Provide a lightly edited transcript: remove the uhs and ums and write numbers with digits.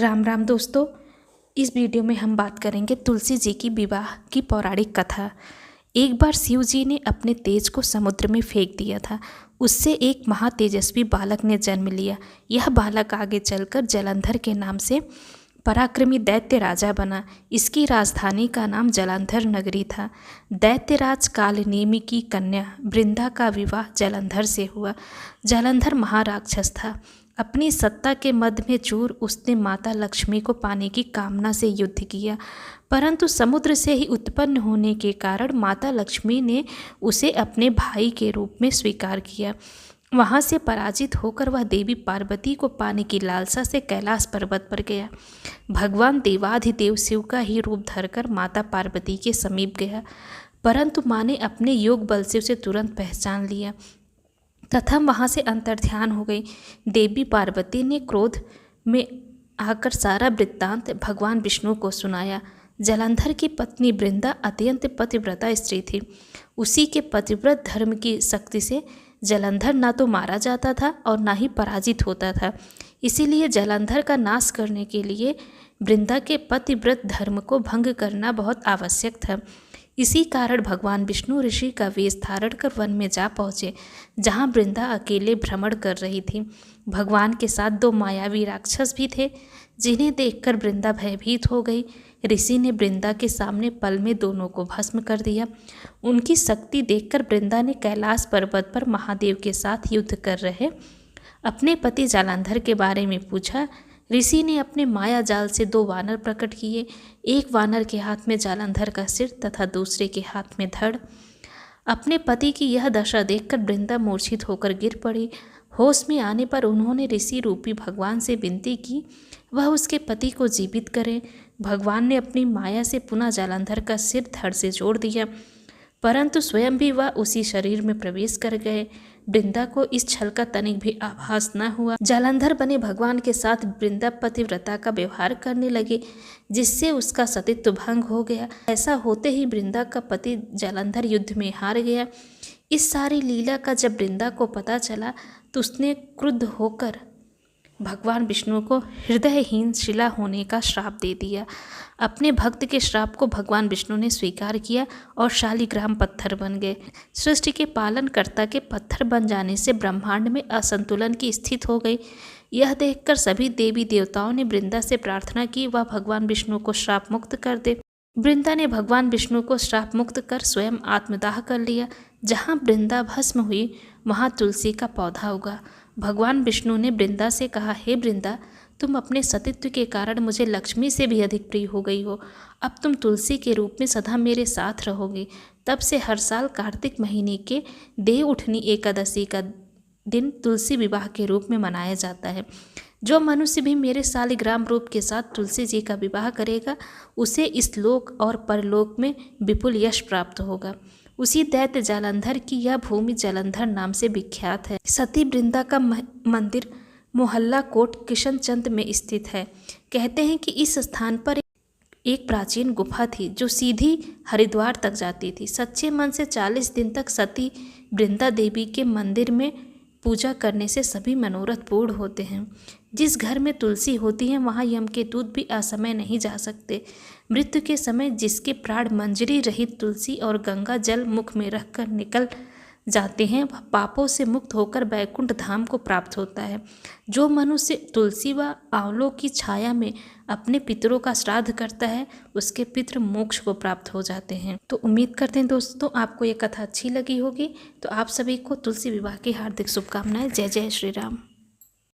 राम राम दोस्तों, इस वीडियो में हम बात करेंगे तुलसी जी की विवाह की पौराणिक कथा। एक बार शिव जी ने अपने तेज को समुद्र में फेंक दिया था। उससे एक महातेजस्वी बालक ने जन्म लिया। यह बालक आगे चलकर जलंधर के नाम से पराक्रमी दैत्य राजा बना। इसकी राजधानी का नाम जलंधर नगरी था। दैत्यराज कालनेमि की कन्या वृंदा का विवाह जलंधर से हुआ। जलंधर महाराक्षस था। अपनी सत्ता के मद में चूर उसने माता लक्ष्मी को पाने की कामना से युद्ध किया, परंतु समुद्र से ही उत्पन्न होने के कारण माता लक्ष्मी ने उसे अपने भाई के रूप में स्वीकार किया। वहाँ से पराजित होकर वह देवी पार्वती को पाने की लालसा से कैलाश पर्वत पर गया। भगवान देवाधिदेव शिव का ही रूप धरकर माता पार्वती के समीप गया, परंतु माँ ने अपने योग बल से उसे तुरंत पहचान लिया तथा वहाँ से अंतर्ध्यान हो गई। देवी पार्वती ने क्रोध में आकर सारा वृत्तांत भगवान विष्णु को सुनाया। जलंधर की पत्नी वृंदा अत्यंत पतिव्रता स्त्री थी। उसी के पतिव्रत धर्म की शक्ति से जलंधर ना तो मारा जाता था और ना ही पराजित होता था। इसीलिए जलंधर का नाश करने के लिए वृंदा के पतिव्रत धर्म को भंग करना बहुत आवश्यक था। इसी कारण भगवान विष्णु ऋषि का वेश धारण कर वन में जा पहुँचे, जहाँ वृंदा अकेले भ्रमण कर रही थी। भगवान के साथ दो मायावी राक्षस भी थे, जिन्हें देखकर वृंदा भयभीत हो गई। ऋषि ने वृंदा के सामने पल में दोनों को भस्म कर दिया। उनकी शक्ति देखकर वृंदा ने कैलाश पर्वत पर महादेव के साथ युद्ध कर रहे अपने पति जलंधर के बारे में पूछा। ऋषि ने अपने माया जाल से दो वानर प्रकट किए। एक वानर के हाथ में जलंधर का सिर तथा दूसरे के हाथ में धड़। अपने पति की यह दशा देखकर वृंदा मूर्छित होकर गिर पड़ी। होश में आने पर उन्होंने ऋषि रूपी भगवान से विनती की वह उसके पति को जीवित करें। भगवान ने अपनी माया से पुनः जलंधर का सिर धड़ से जोड़ दिया, परंतु स्वयं भी वह उसी शरीर में प्रवेश कर गए। वृंदा को इस छल का तनिक भी आभास न हुआ। जलंधर बने भगवान के साथ वृंदा पतिव्रता का व्यवहार करने लगी, जिससे उसका सतीत्व भंग हो गया। ऐसा होते ही वृंदा का पति जलंधर युद्ध में हार गया। इस सारी लीला का जब वृंदा को पता चला तो उसने क्रुद्ध होकर भगवान विष्णु को हृदयहीन शिला होने का श्राप दे दिया। अपने भक्त के श्राप को भगवान विष्णु ने स्वीकार किया और शालिग्राम पत्थर बन गए। सृष्टि के पालनकर्ता के पत्थर बन जाने से ब्रह्मांड में असंतुलन की स्थिति हो गई। यह देखकर सभी देवी देवताओं ने वृंदा से प्रार्थना की वह भगवान विष्णु को श्राप मुक्त कर दे। वृंदा ने भगवान विष्णु को श्राप मुक्त कर स्वयं आत्मदाह कर लिया। जहाँ वृंदा भस्म हुई वहाँ तुलसी का पौधा उगा। भगवान विष्णु ने वृंदा से कहा, हे वृंदा, तुम अपने सतीत्व के कारण मुझे लक्ष्मी से भी अधिक प्रिय हो गई हो। अब तुम तुलसी के रूप में सदा मेरे साथ रहोगी। तब से हर साल कार्तिक महीने के देव उठनी एकादशी का दिन तुलसी विवाह के रूप में मनाया जाता है। जो मनुष्य भी मेरे शालिग्राम रूप के साथ तुलसी जी का विवाह करेगा उसे इस लोक और परलोक में विपुल यश प्राप्त होगा। उसी दैत्य जलंधर की यह भूमि जलंधर नाम से विख्यात है। सती वृंदा का मंदिर मोहल्ला कोट किशनचंद में स्थित है। कहते हैं कि इस स्थान पर एक प्राचीन गुफा थी जो सीधी हरिद्वार तक जाती थी। सच्चे मन से 40 दिन तक सती वृंदा देवी के मंदिर में पूजा करने से सभी मनोरथ पूर्ण होते हैं। जिस घर में तुलसी होती है वहाँ यम के दूत भी असमय नहीं जा सकते। मृत्यु के समय जिसके प्राण मंजरी रहित तुलसी और गंगा जल मुख में रखकर निकल जाते हैं वह पापों से मुक्त होकर बैकुंठ धाम को प्राप्त होता है। जो मनुष्य तुलसी व आंवलों की छाया में अपने पितरों का श्राद्ध करता है उसके पितृ मोक्ष को प्राप्त हो जाते हैं। तो उम्मीद करते हैं दोस्तों आपको ये कथा अच्छी लगी होगी। तो आप सभी को तुलसी विवाह की हार्दिक शुभकामनाएं। जय जय श्री राम।